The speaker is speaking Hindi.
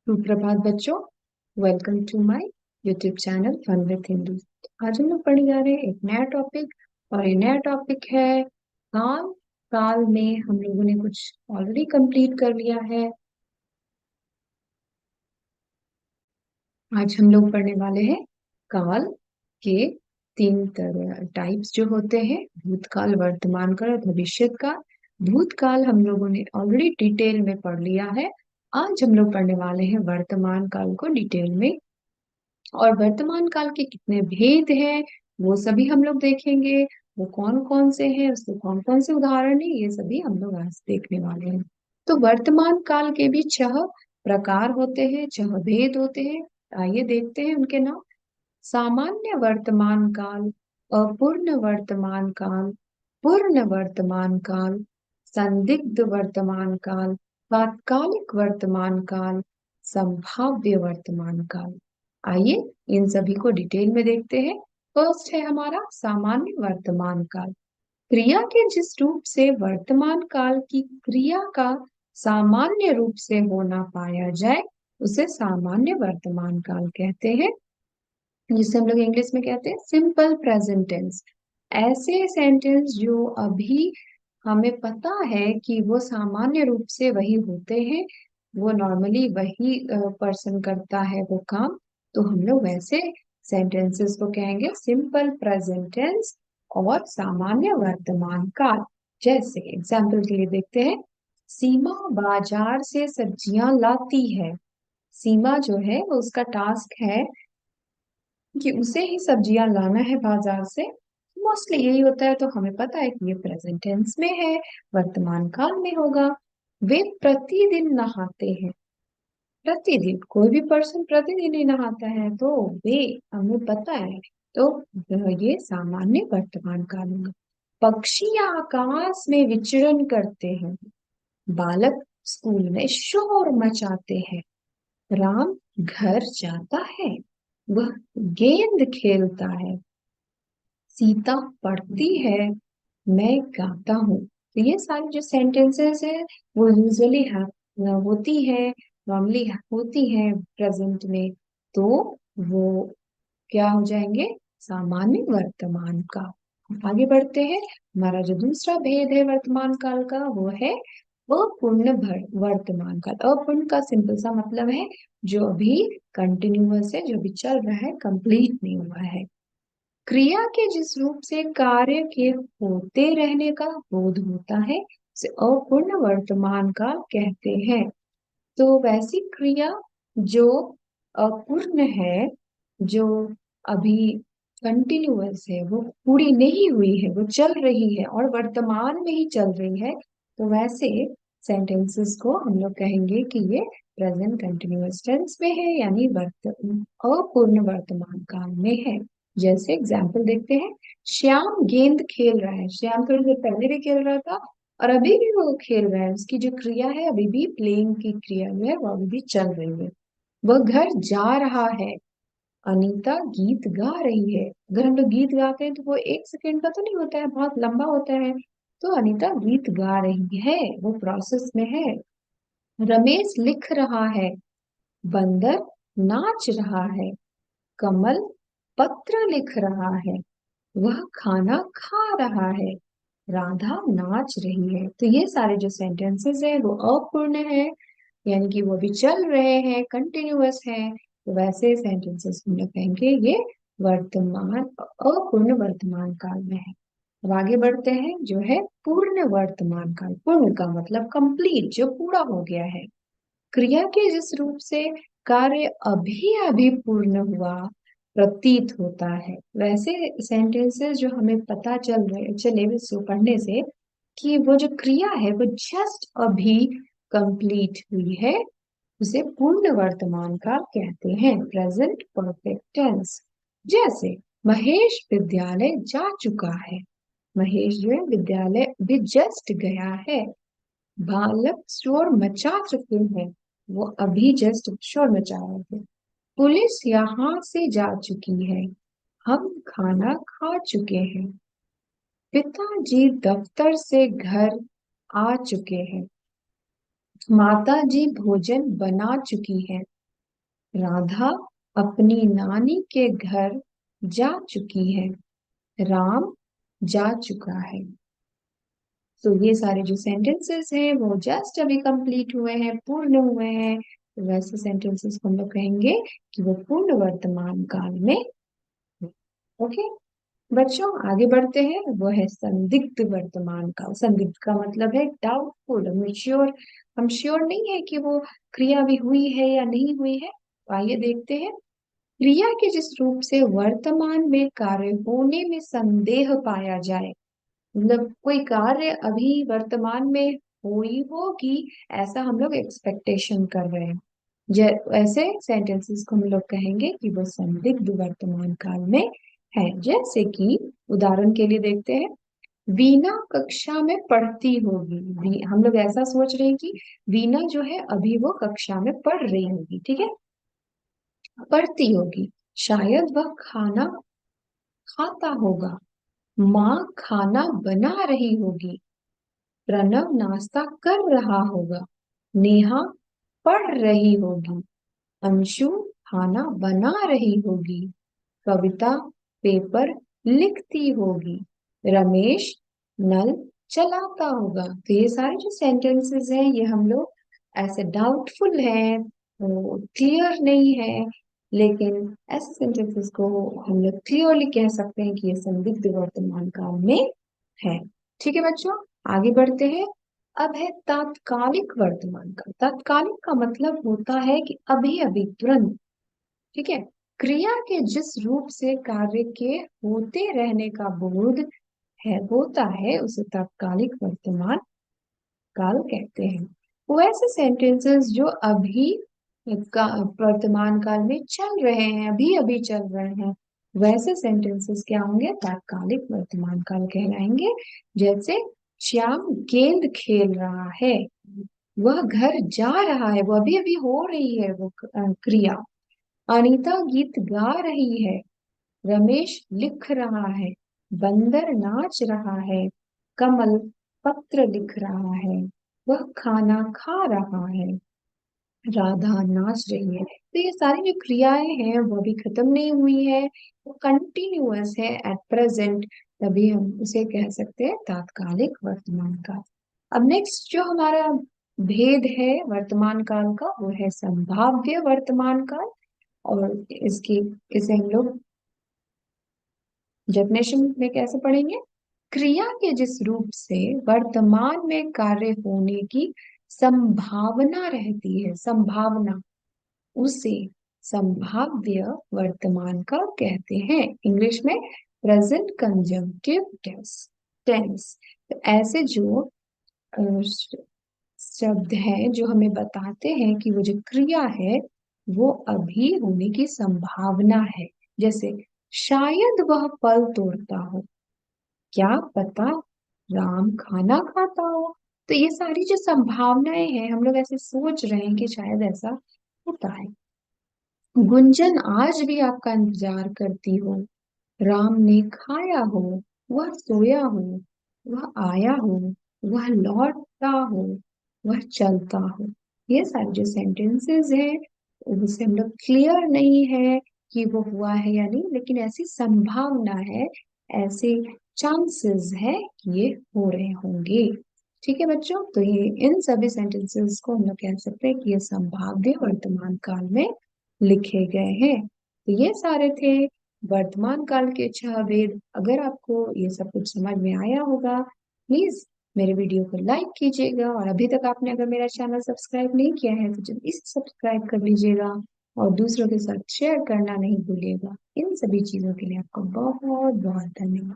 सुप्रभात बच्चों। Welcome to my YouTube channel fun with Hindu. आज हम लोग पढ़ने जा रहे हैं एक नया टॉपिक। और ये नया टॉपिक है काल। काल में हम लोगों ने कुछ ऑलरेडी कंप्लीट कर लिया है। आज हम लोग पढ़ने वाले हैं काल के तीन तरह टाइप्स जो होते हैं, भूतकाल, वर्तमान काल और भविष्य काल। भूतकाल हम लोगों ने ऑलरेडी डिटेल में पढ़ लिया है। आज हम लोग पढ़ने वाले हैं वर्तमान काल को डिटेल में। और वर्तमान काल के कितने भेद हैं वो सभी हम लोग देखेंगे। वो कौन कौन से हैं, उसके कौन कौन से उदाहरण है, ये सभी हम लोग आज देखने वाले हैं। तो वर्तमान काल के भी छह प्रकार होते हैं, छह भेद होते हैं। आइए देखते हैं उनके नाम। सामान्य वर्तमान काल, अपूर्ण वर्तमान काल, पूर्ण वर्तमान काल, संदिग्ध वर्तमान काल, तात्कालिक वर्तमान काल, संभाव्य वर्तमान काल। आइए इन सभी को डिटेल में देखते हैं। फर्स्ट है हमारा सामान्य वर्तमान काल। क्रिया के जिस रूप से वर्तमान काल की क्रिया का सामान्य रूप से होना पाया जाए उसे सामान्य वर्तमान काल कहते हैं, जिसे हम लोग इंग्लिश में कहते हैं सिंपल प्रेजेंट टेंस। ऐसे सेंटेंस जो अभी हमें पता है कि वो सामान्य रूप से वही होते हैं, वो नॉर्मली वही पर्सन करता है वो काम, तो हम लोग वैसे सेंटेंसेस को कहेंगे सिंपल प्रेजेंट टेंस और सामान्य वर्तमान काल। जैसे एग्जाम्पल के लिए देखते हैं, सीमा बाजार से सब्जियां लाती है। सीमा जो है वो उसका टास्क है कि उसे ही सब्जियां लाना है बाजार से। मोस्टली यही होता है, तो हमें पता है कि ये प्रेजेंट टेंस में है, वर्तमान काल में होगा। वे प्रतिदिन नहाते हैं। प्रतिदिन, कोई भी पर्सन प्रतिदिन ही नहाता है, तो वे हमें पता है, तो ये सामान्य वर्तमान काल होगा। पक्षी आकाश में विचरण करते हैं। बालक स्कूल में शोर मचाते हैं। राम घर जाता है। वह गेंद खेलता है। सीता पढ़ती है। मैं गाता हूँ। तो ये सारी जो सेंटेंसेस है वो यूजुअली होती है, नॉर्मली होती है प्रेजेंट में, तो वो क्या हो जाएंगे, सामान्य वर्तमान का। आगे बढ़ते हैं। हमारा जो दूसरा भेद है वर्तमान काल का वो है अपूर्ण वर्तमान काल। अपूर्ण का सिंपल सा मतलब है जो अभी कंटिन्यूअस है, जो भी चल रहा है, कंप्लीट नहीं हुआ है। क्रिया के जिस रूप से कार्य के होते रहने का बोध होता है उसे अपूर्ण वर्तमान काल कहते हैं। तो वैसी क्रिया जो अपूर्ण है, जो अभी कंटिन्यूअस है, वो पूरी नहीं हुई है, वो चल रही है और वर्तमान में ही चल रही है, तो वैसे सेंटेंसेस को हम लोग कहेंगे कि ये प्रेजेंट कंटिन्यूअस टेंस में है, यानी अपूर्ण वर्तमान काल में है। जैसे एग्जाम्पल देखते हैं, श्याम गेंद खेल रहा है। श्याम थोड़ी देर पहले भी खेल रहा था और अभी भी वो खेल रहा है, उसकी जो क्रिया है अभी भी, प्लेइंग की क्रिया जो है वो अभी भी चल रही है। वह घर जा रहा है। अनीता गीत गा रही है। अगर हम लोग गीत गाते हैं तो वो एक सेकेंड का तो नहीं होता है, बहुत लंबा होता है। तो अनीता गीत गा रही है, वो प्रोसेस में है। रमेश लिख रहा है। बंदर नाच रहा है। कमल पत्र लिख रहा है। वह खाना खा रहा है। राधा नाच रही है। तो ये सारे जो सेंटेंसेस है वो अपूर्ण है, यानी कि वो भी चल रहे हैं, कंटिन्यूअस है, तो वैसे सेंटेंसेस हम लोग कहेंगे ये वर्तमान, अपूर्ण वर्तमान काल में है। अब आगे बढ़ते हैं, जो है पूर्ण वर्तमान काल। पूर्ण का मतलब कंप्लीट, जो पूरा हो गया है। क्रिया के जिस रूप से कार्य अभी अभी पूर्ण हुआ प्रतीत होता है, वैसे सेंटेंसेस जो हमें पता चले इसको पढ़ने से कि वो जो क्रिया है वो जस्ट अभी कंप्लीट हुई है, उसे पूर्ण वर्तमान काल कहते हैं, प्रेजेंट परफेक्ट टेंस। जैसे महेश विद्यालय जा चुका है। महेश जो है विद्यालय भी जस्ट गया है। बालक शोर मचा चुके हैं, वो अभी जस्ट शोर मचा रहे थे। पुलिस यहाँ से जा चुकी है। हम खाना खा चुके हैं। पिताजी दफ्तर से घर आ चुके हैं। माता जी भोजन बना चुकी है। राधा अपनी नानी के घर जा चुकी है। राम जा चुका है। तो ये सारे जो सेंटेंसेस हैं वो जस्ट अभी कंप्लीट हुए हैं, पूर्ण हुए हैं। तो वैसे सेंटेंसेस को हम लोग कहेंगे कि वो पूर्ण वर्तमान काल में। ओके बच्चों, आगे बढ़ते हैं। वो है संदिग्ध वर्तमान काल। संदिग्ध का मतलब है डाउटफुल, हम श्योर नहीं है कि वो क्रिया भी हुई है या नहीं हुई है। तो आइए देखते हैं। क्रिया के जिस रूप से वर्तमान में कार्य होने में संदेह पाया जाए, मतलब कोई कार्य अभी वर्तमान में हुई होगी, ऐसा हम लोग एक्सपेक्टेशन कर रहे हैं। ऐसे सेंटेंसेस को हम लोग कहेंगे कि वो संदिग्ध वर्तमान काल में है। जैसे कि उदाहरण के लिए देखते हैं, वीणा कक्षा में पढ़ती होगी। हम लोग ऐसा सोच रहे हैं कि वीणा जो है अभी वो कक्षा में पढ़ रही होगी, ठीक है, पढ़ती होगी। शायद वह खाना खाता होगा। माँ खाना बना रही होगी। प्रणव नाश्ता कर रहा होगा। नेहा पढ़ रही होगी। अंशु खाना बना रही होगी। कविता पेपर लिखती होगी। रमेश नल चलाता होगा। तो ये सारे जो सेंटेंसेस हैं ये हम लोग ऐसे डाउटफुल हैं, क्लियर नहीं है, लेकिन ऐसे सेंटेंसेस को हम लोग क्लियरली कह सकते हैं कि ये संदिग्ध वर्तमान काल में है। ठीक है बच्चों, आगे बढ़ते हैं। अब है तात्कालिक वर्तमान काल। तात्कालिक का मतलब होता है कि अभी अभी तुरंत, ठीक है, क्रिया के जिस रूप से कार्य के होते रहने का बोध है होता है उसे तात्कालिक वर्तमान काल कहते हैं। वो ऐसे सेंटेंसेस जो अभी का वर्तमान काल में चल रहे हैं, अभी अभी चल रहे हैं, वैसे सेंटेंसेस क्या होंगे, तात्कालिक वर्तमान काल कहलाएंगे। जैसे श्याम गेंद खेल रहा है। वह घर जा रहा है, वो अभी अभी हो रही है वो क्रिया। अनीता गीत गा रही है। रमेश लिख रहा है। बंदर नाच रहा है। कमल पत्र लिख रहा है। वह खाना खा रहा है। राधा नाच रही है। तो ये सारी जो क्रियाएं हैं वो अभी खत्म नहीं हुई है, वो कंटिन्यूअस है एट प्रेजेंट। तभी हम उसे कह सकते हैं तात्कालिक वर्तमान काल। अब नेक्स्ट जो हमारा भेद है वर्तमान काल का वो है संभाव्य वर्तमान काल। और इसकी इसे हम लोग डेफिनेशन में कैसे पढ़ेंगे। क्रिया के जिस रूप से वर्तमान में कार्य होने की संभावना रहती है, संभावना, उसे संभाव्य वर्तमान का कहते हैं। इंग्लिश में प्रेजेंट कंजंक्टिव टेंस। तो ऐसे जो अ, शब्द हैं जो हमें बताते हैं कि वो जो क्रिया है वो अभी होने की संभावना है। जैसे शायद वह फल तोड़ता हो। क्या पता राम खाना खाता हो। तो ये सारी जो संभावनाएं हैं हम लोग ऐसे सोच रहे हैं कि शायद ऐसा होता है। गुंजन आज भी आपका इंतजार करती हो। राम ने खाया हो। वह सोया हो। वह आया हो। वह लौटता हो। वह चलता हो। ये सारे जो सेंटेंसेस हैं उससे हम लोग क्लियर नहीं है कि वो हुआ है या नहीं, लेकिन ऐसी संभावना है, ऐसे चांसेस है कि ये हो रहे होंगे। ठीक है बच्चों, तो ये इन सभी सेंटेंसेस को हम लोग कह सकते हैं कि ये संभाव्य वर्तमान काल में लिखे गए हैं। तो ये सारे थे वर्तमान काल के 6 वेद। अगर आपको ये सब कुछ समझ में आया होगा, प्लीज मेरे वीडियो को लाइक कीजिएगा, और अभी तक आपने अगर मेरा चैनल सब्सक्राइब नहीं किया है तो जल्दी से सब्सक्राइब कर लीजिएगा, और दूसरों के साथ शेयर करना नहीं भूलिएगा। इन सभी चीजों के लिए आपका बहुत बहुत धन्यवाद।